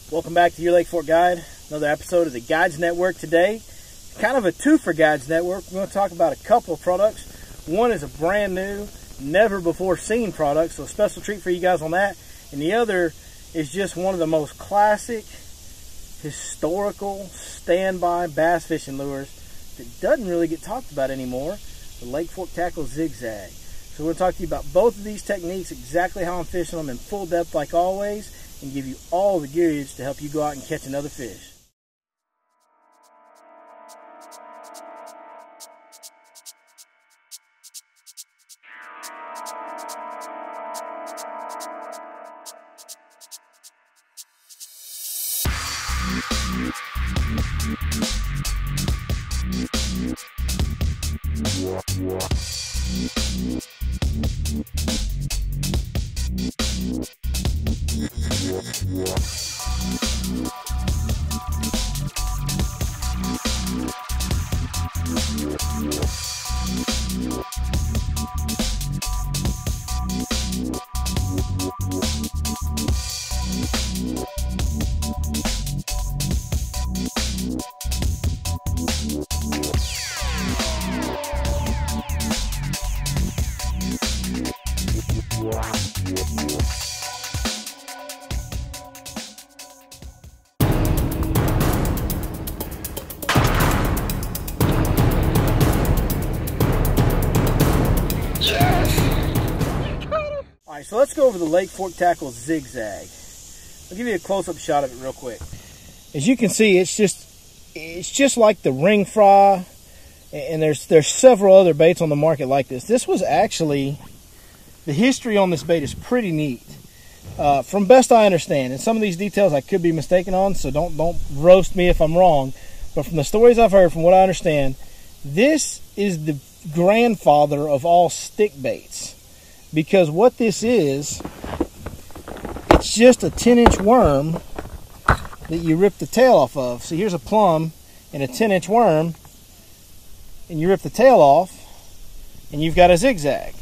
Welcome back to Your Lake Fork Guide, another episode of the Guides Network. Today, kind of a two for Guides Network. We're going to talk about a couple of products. One is a brand new, never before seen product, so a special treat for you guys on that. And the other is just one of the most classic, historical, standby bass fishing lures that doesn't really get talked about anymore, the Lake Fork Tackle Zigzag. So we're going to talk to you about both of these techniques, exactly how I'm fishing them in full depth like always, and give you all the gearage to help you go out and catch another fish. Alright, so let's go over the Lake Fork Tackle Zigzag. I'll give you a close-up shot of it real quick. As you can see, it's just like the ring fry, and there's several other baits on the market like this. This was actually, the history on this bait is pretty neat. From best I understand, and some of these details I could be mistaken on, so don't roast me if I'm wrong, but from the stories I've heard, from what I understand, this is the grandfather of all stick baits. Because what this is, it's just a 10-inch worm that you rip the tail off of. So here's a plum and a 10-inch worm, and you rip the tail off, and you've got a zigzag.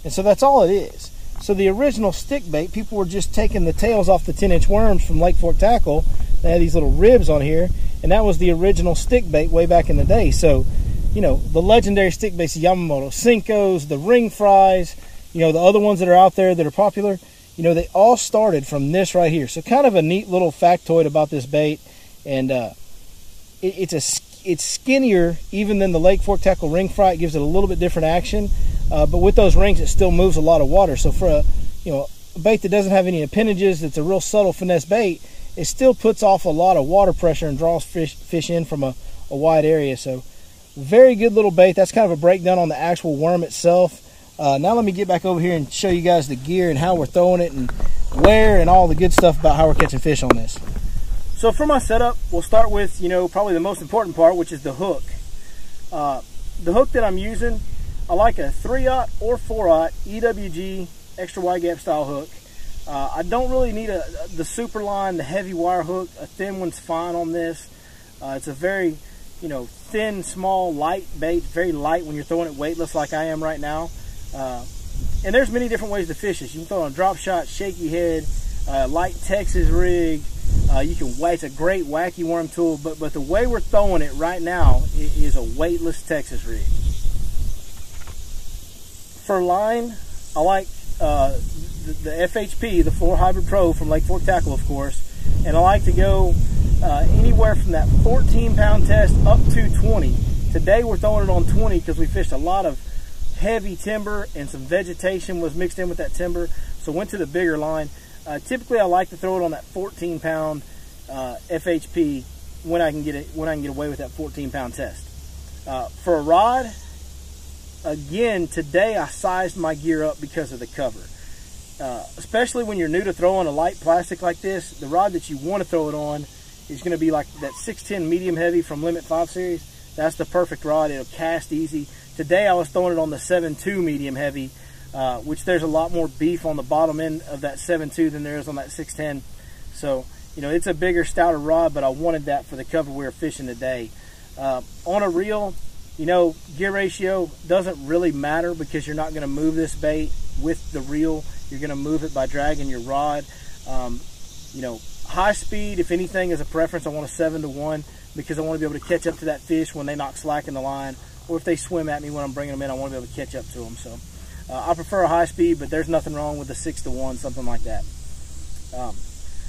And so that's all it is. So the original stick bait, people were just taking the tails off the 10-inch worms from Lake Fork Tackle. They had these little ribs on here, and that was the original stick bait way back in the day. So, you know, the legendary stick baits, the Yamamoto Senkos, the ring fries, you know, the other ones that are out there that are popular, you know, they all started from this right here. So kind of a neat little factoid about this bait. And it's skinnier even than the Lake Fork Tackle ring fry. It gives it a little bit different action. But with those rings, it still moves a lot of water. So for a bait that doesn't have any appendages, that's a real subtle finesse bait, it still puts off a lot of water pressure and draws fish in from a wide area. So very good little bait. That's kind of a breakdown on the actual worm itself. Now let me get back over here and show you guys the gear and how we're throwing it and where and all the good stuff about how we're catching fish on this. So for my setup, we'll start with, probably the most important part, which is the hook. The hook that I'm using, I like a 3/0 or 4/0 EWG extra wide gap style hook. I don't really need the super line, the heavy wire hook. A thin one's fine on this. It's a very, thin, small, light bait, very light when you're throwing it weightless like I am right now. And there's many different ways to fish this. You can throw on a drop shot, shaky head, light Texas rig. It's a great wacky worm tool, but the way we're throwing it right now is a weightless Texas rig. For line, I like the FHP, the 4 Hybrid Pro from Lake Fork Tackle, of course, and I like to go anywhere from that 14-pound test up to 20. Today we're throwing it on 20 because we fished a lot of heavy timber and some vegetation was mixed in with that timber, so went to the bigger line. Typically I like to throw it on that 14-pound FHP when I can get away with that 14-pound test. For a rod, again, today I sized my gear up because of the cover. Especially when you're new to throwing a light plastic like this, the rod that you want to throw it on is going to be like that 610 medium heavy from Limit 5 series. That's the perfect rod. It'll cast easy. Today I was throwing it on the 7.2 medium heavy, which there's a lot more beef on the bottom end of that 7.2 than there is on that 610. So, it's a bigger, stouter rod, but I wanted that for the cover we were fishing today. On a reel, gear ratio doesn't really matter because you're not going to move this bait with the reel. You're going to move it by dragging your rod. You know, high speed, if anything, is a preference. I want a 7-to-1 because I want to be able to catch up to that fish when they knock slack in the line, or if they swim at me when I'm bringing them in, I want to be able to catch up to them. So I prefer a high speed, but there's nothing wrong with a 6-to-1, something like that.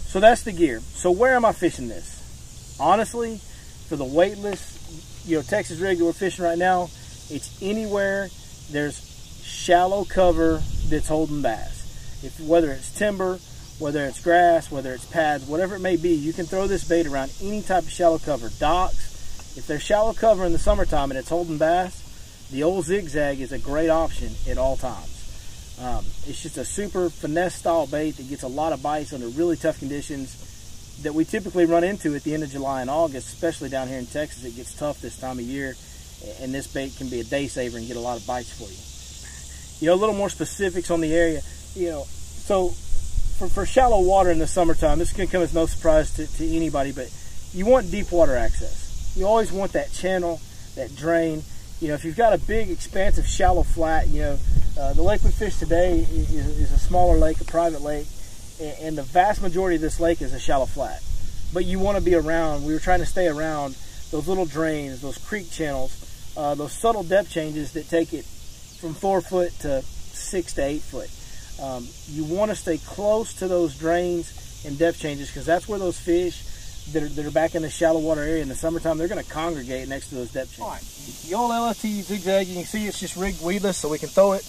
So that's the gear. So where am I fishing this? Honestly, for the weightless, you know, Texas rig that we're fishing right now, it's anywhere there's shallow cover that's holding bass. Whether it's timber, whether it's grass, whether it's pads, whatever it may be, you can throw this bait around any type of shallow cover. Docks, if there's shallow cover in the summertime and it's holding bass, the old zigzag is a great option at all times. It's just a super finesse style bait that gets a lot of bites under really tough conditions that we typically run into at the end of July and August, especially down here in Texas. It gets tough this time of year, and this bait can be a day saver and get a lot of bites for you. You know, a little more specifics on the area. You know, so for shallow water in the summertime, this can come as no surprise to anybody, but you want deep water access. You always want that channel, that drain. You know, if you've got a big, expansive, shallow flat, you know, the lake we fish today is a smaller lake, a private lake, and the vast majority of this lake is a shallow flat. But you want to be around, we were trying to stay around those little drains, those creek channels, those subtle depth changes that take it from 4 foot to 6 to 8 foot. You want to stay close to those drains and depth changes, because that's where those fish that are back in the shallow water area in the summertime, they're going to congregate next to those depth changes. All right. The old LFT zigzag, you can see it's just rigged weedless, so we can throw it.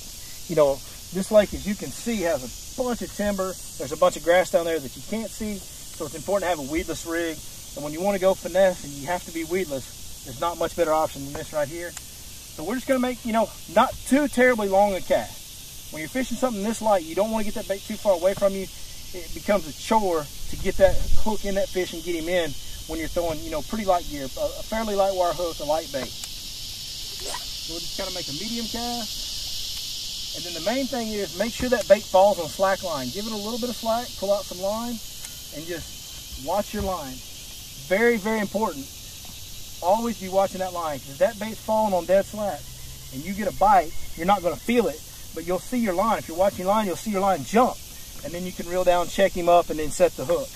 You know, this lake, as you can see, has a bunch of timber. There's a bunch of grass down there that you can't see, so it's important to have a weedless rig. And when you want to go finesse and you have to be weedless, there's not much better option than this right here. So we're just going to make, you know, not too terribly long a cast. When you're fishing something this light, you don't want to get that bait too far away from you. It becomes a chore to get that hook in that fish and get him in when you're throwing, you know, pretty light gear, a fairly light wire hook, a light bait. So we'll just kind of make a medium cast. And then the main thing is make sure that bait falls on slack line. Give it a little bit of slack, pull out some line, and just watch your line. Very, very important. Always be watching that line, because if that bait's falling on dead slack and you get a bite, you're not going to feel it, but you'll see your line. If you're watching your line, you'll see your line jump. And then you can reel down, check him up, and then set the hook.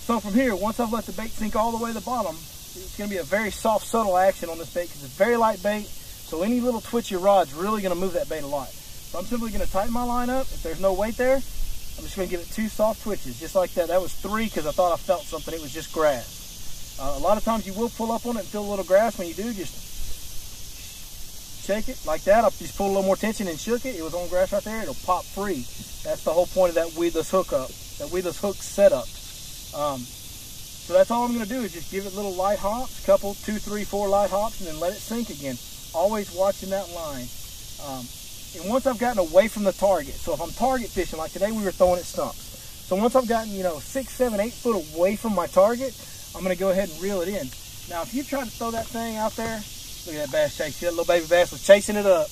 So from here, once I've let the bait sink all the way to the bottom, it's going to be a very soft, subtle action on this bait, because it's a very light bait. So any little twitch of your rod's really going to move that bait a lot. So I'm simply going to tighten my line up. If there's no weight there, I'm just going to give it 2 soft twitches, just like that. That was 3 because I thought I felt something. It was just grass. A lot of times you will pull up on it and feel a little grass. When you do, just shake it like that. I just pulled a little more tension and shook it. It was on grass right there. It'll pop free. That's the whole point of that weedless hookup, that weedless hook setup. So that's all I'm going to do is just give it little light hops, couple, 2, 3, 4 light hops, and then let it sink again. Always watching that line. And once I've gotten away from the target, so if I'm target fishing, like today we were throwing at stumps. So once I've gotten, you know, 6, 7, 8 foot away from my target, I'm going to go ahead and reel it in. Now, if you try to throw that thing out there, look at that bass chase. See, that little baby bass was chasing it up.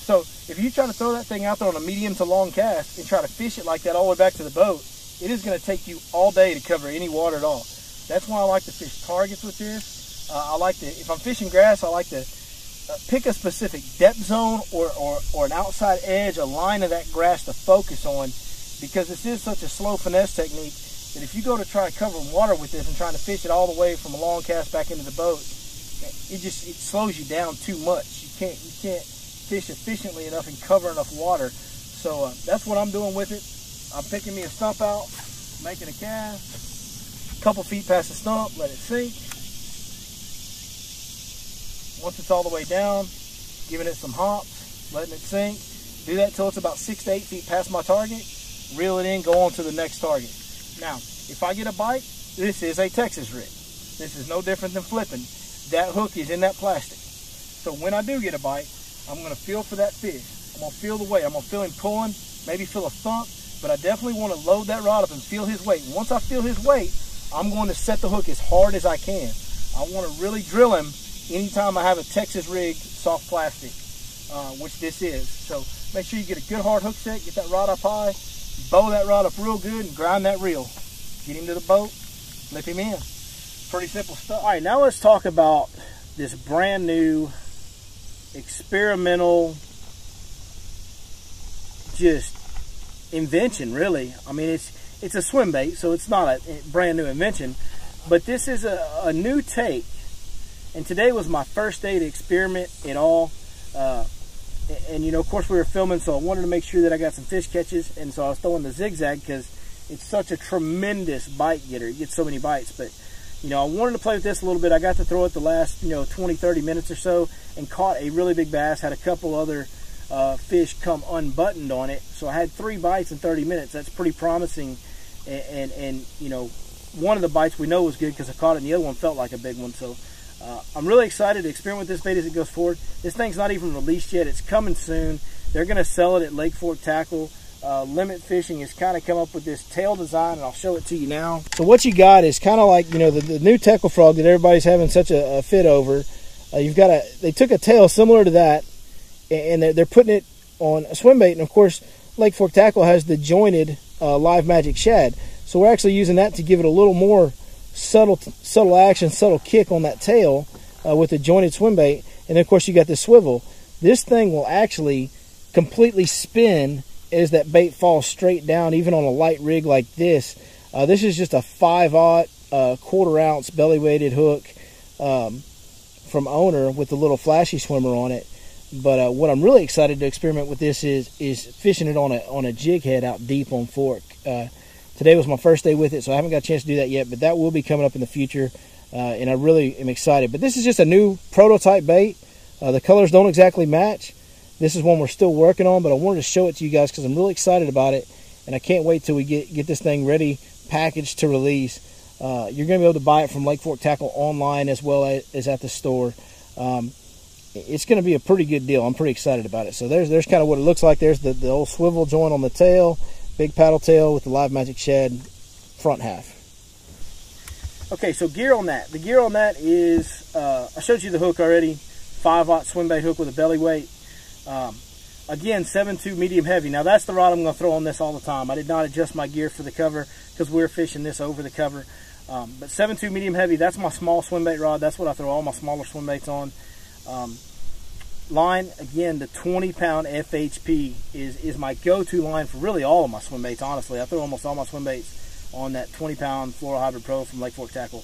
So if you try to throw that thing out there on a medium to long cast and try to fish it like that all the way back to the boat, it is going to take you all day to cover any water at all. That's why I like to fish targets with this. I like to, if I'm fishing grass, I like to pick a specific depth zone or an outside edge, a line of that grass to focus on, because this is such a slow finesse technique that if you go to try to cover water with this and trying to fish it all the way from a long cast back into the boat, it slows you down too much. You can't fish efficiently enough and cover enough water. So that's what I'm doing with it. I'm picking me a stump out, making a cast, a couple feet past the stump, let it sink. Once it's all the way down, giving it some hops, letting it sink. Do that till it's about 6 to 8 feet past my target. Reel it in, go on to the next target. Now, if I get a bite, this is a Texas rig. This is no different than flipping. That hook is in that plastic. So when I do get a bite, I'm going to feel for that fish. I'm going to feel the weight. I'm going to feel him pulling, maybe feel a thump, but I definitely want to load that rod up and feel his weight. Once I feel his weight, I'm going to set the hook as hard as I can. I want to really drill him anytime I have a Texas rig soft plastic, which this is. So make sure you get a good hard hook set, get that rod up high, bow that rod up real good, and grind that reel. Get him to the boat, flip him in. Pretty simple stuff. All right, now let's talk about this brand new experimental, just invention, really. I mean, it's a swim bait, so it's not a brand new invention, but this is a new take. And today was my first day to experiment it all. And you know, of course we were filming, so I wanted to make sure that I got some fish catches, and so I was throwing the zigzag because it's such a tremendous bite getter. You get so many bites, but you know, I wanted to play with this a little bit. I got to throw it the last, you know, 20-30 minutes or so, and caught a really big bass. Had a couple other fish come unbuttoned on it, so I had 3 bites in 30 minutes. That's pretty promising, and you know, one of the bites we know was good because I caught it, and the other one felt like a big one. So I'm really excited to experiment with this bait as it goes forward. This thing's not even released yet. It's coming soon. They're going to sell it at Lake Fork Tackle. Limit Fishing has kind of come up with this tail design, and I'll show it to you now. So what you got is kind of like, you know, the new Tackle Frog that everybody's having such a fit over. They took a tail similar to that, and they're putting it on a swim bait. And of course, Lake Fork Tackle has the jointed Live Magic shad. So we're actually using that to give it a little more subtle action, subtle kick on that tail with the jointed swim bait. And then of course you got this swivel. This thing will actually completely spin as that bait falls straight down, even on a light rig like this. This is just a 5/0 1/4 ounce belly weighted hook from Owner with the little flashy swimmer on it. But what I'm really excited to experiment with this is fishing it on a jig head out deep on Fork. Today was my first day with it, so I haven't got a chance to do that yet, but that will be coming up in the future, and I really am excited. But this is just a new prototype bait. The colors don't exactly match. This is one we're still working on, but I wanted to show it to you guys because I'm really excited about it, and I can't wait till we get this thing ready, packaged to release. You're going to be able to buy it from Lake Fork Tackle online as well as at the store. It's going to be a pretty good deal. I'm pretty excited about it. So there's kind of what it looks like. There's the old swivel joint on the tail, big paddle tail with the Live Magic shad front half. Okay, so gear on that. The gear on that is, I showed you the hook already, 5/0 swim bait hook with a belly weight. Again, 7.2 medium heavy. Now that's the rod I'm going to throw on this all the time. I did not adjust my gear for the cover because we're fishing this over the cover. But 7.2 medium heavy, that's my small swim bait rod. That's what I throw all my smaller swim baits on. Line, again, the 20-pound FHP is my go-to line for really all of my swim baits, honestly. I throw almost all my swim baits on that 20-pound Floral Hybrid Pro from Lake Fork Tackle.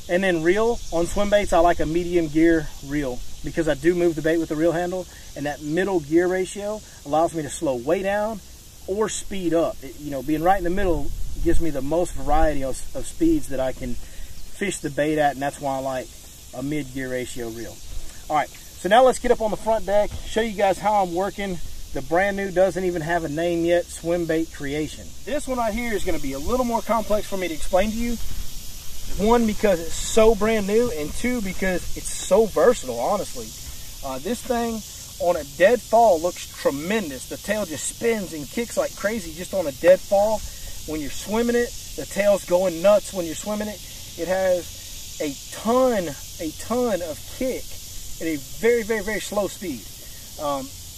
And then reel on swim baits, I like a medium gear reel because I do move the bait with the reel handle, and that middle gear ratio allows me to slow way down or speed up. You know, being right in the middle gives me the most variety of speeds that I can fish the bait at, and that's why I like a mid-gear ratio reel. All right, so now let's get up on the front deck, show you guys how I'm working the brand new, doesn't even have a name yet, Swimbait Creation. This one right here is going to be a little more complex for me to explain to you. One, because it's so brand new, and two, because it's so versatile, honestly. This thing on a dead fall looks tremendous. The tail just spins and kicks like crazy just on a dead fall. When you're swimming it, the tail's going nuts when you're swimming it. It has a ton of kick at a very, very, very slow speed.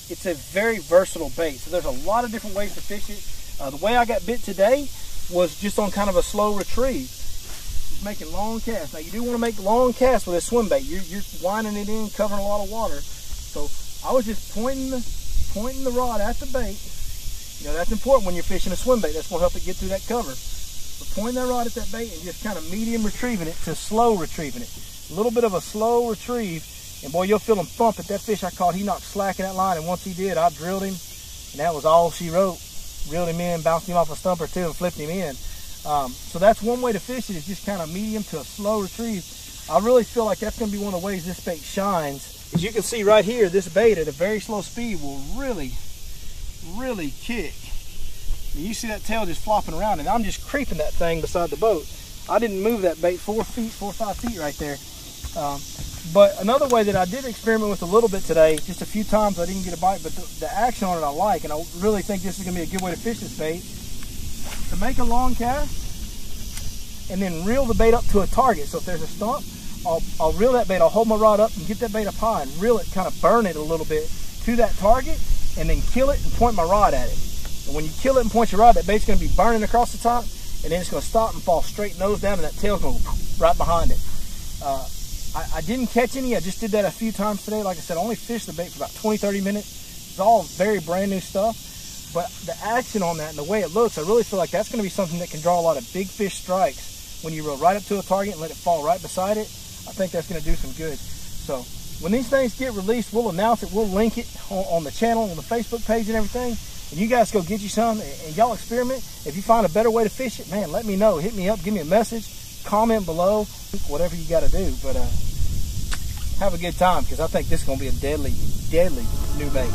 It's a very versatile bait, so there's a lot of different ways to fish it. The way I got bit today was just on kind of a slow retrieve. Making long casts. Now you do want to make long casts with a swim bait. You're winding it in, covering a lot of water. So I was just pointing the rod at the bait. You know, that's important when you're fishing a swim bait. That's going to help it get through that cover. So pointing that rod at that bait and just kind of medium retrieving it to slow retrieving it. A little bit of a slow retrieve, and boy, you'll feel him thump at that fish I caught. He knocked slack in that line, and once he did, I drilled him, and that was all she wrote. Reeled him in, bounced him off a stump or two, and flipped him in. So that's one way to fish it, is just kind of medium to a slow retrieve. I really feel like that's going to be one of the ways this bait shines. As you can see right here, this bait at a very slow speed will really, really kick. You see that tail just flopping around, and I'm just creeping that thing beside the boat. I didn't move that bait 4 or 5 feet right there. But another way that I did experiment with a little bit today, just a few times I didn't get a bite, but the action on it I like, and I really think this is going to be a good way to fish this bait. To make a long cast and then reel the bait up to a target. So if there's a stump, I'll reel that bait, I'll hold my rod up and get that bait up high and reel it, kind of burn it a little bit to that target, and then kill it and point my rod at it. And when you kill it and point your rod, that bait's going to be burning across the top, and then it's going to stop and fall straight nose down, and that tail's going to go right behind it. I didn't catch any. I just did that a few times today. Like I said, I only fished the bait for about 20-30 minutes. It's all very brand new stuff. But the action on that and the way it looks, I really feel like that's going to be something that can draw a lot of big fish strikes. When you reel right up to a target and let it fall right beside it, I think that's going to do some good. So when these things get released, we'll announce it. We'll link it on the channel, on the Facebook page and everything. And you guys go get you some and y'all experiment. If you find a better way to fish it, man, let me know. Hit me up, give me a message, comment below, whatever you got to do. But have a good time, because I think this is going to be a deadly, deadly new bait.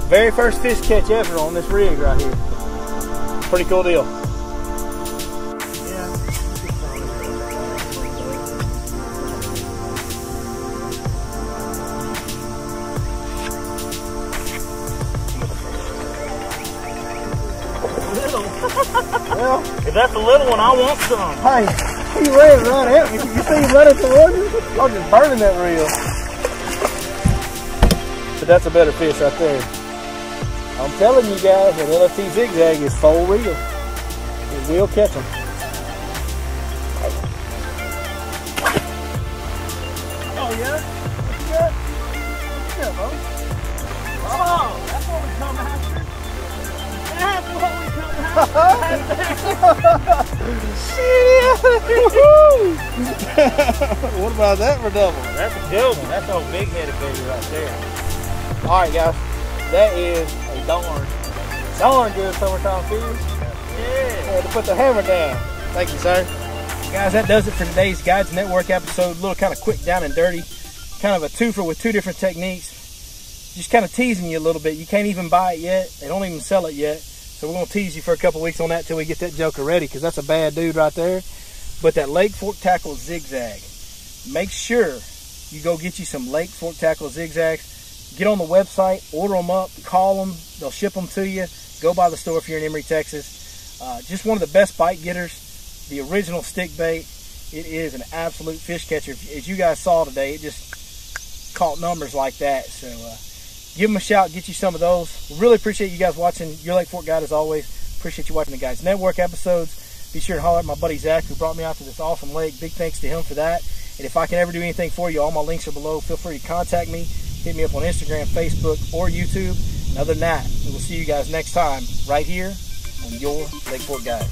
Very first fish catch ever on this rig right here. Pretty cool deal. Yeah. Little. Well, if that's a little one, I want some. Hey, he ran right at me. You see him running towards me? I'm just burning that reel. But that's a better fish right there. I'm telling you guys, that LFT zigzag is full reel. It will catch them. Oh yeah? What you got? What you got, bro? Oh, that's what we come after. That's what we come after. Shit! What about that for double? That's a good one. That's a big-headed baby right there. All right, guys. That is a darn good summertime fish. Yeah. Had to put the hammer down. Thank you, sir. Guys, that does it for today's Guides Network episode. A little kind of quick, down and dirty. Kind of a twofer with two different techniques. Just kind of teasing you a little bit. You can't even buy it yet. They don't even sell it yet. So we're going to tease you for a couple weeks on that till we get that joker ready, because that's a bad dude right there. But that Lake Fork Tackle Zigzag. Make sure you go get you some Lake Fork Tackle Zigzags. Get on the website, order them up, call them, they'll ship them to you. Go by the store if you're in Emory, Texas. Just one of the best bite getters, the original stick bait. It is an absolute fish catcher. As you guys saw today, it just caught numbers like that. So give them a shout, get you some of those. We really appreciate you guys watching Your Lake Fork Guide as always. Appreciate you watching the Guides Network episodes. Be sure to holler at my buddy Zach, who brought me out to this awesome lake. Big thanks to him for that. And if I can ever do anything for you, all my links are below. Feel free to contact me. Hit me up on Instagram, Facebook, or YouTube. And other than that, we will see you guys next time right here on Your Lake Fork Guide.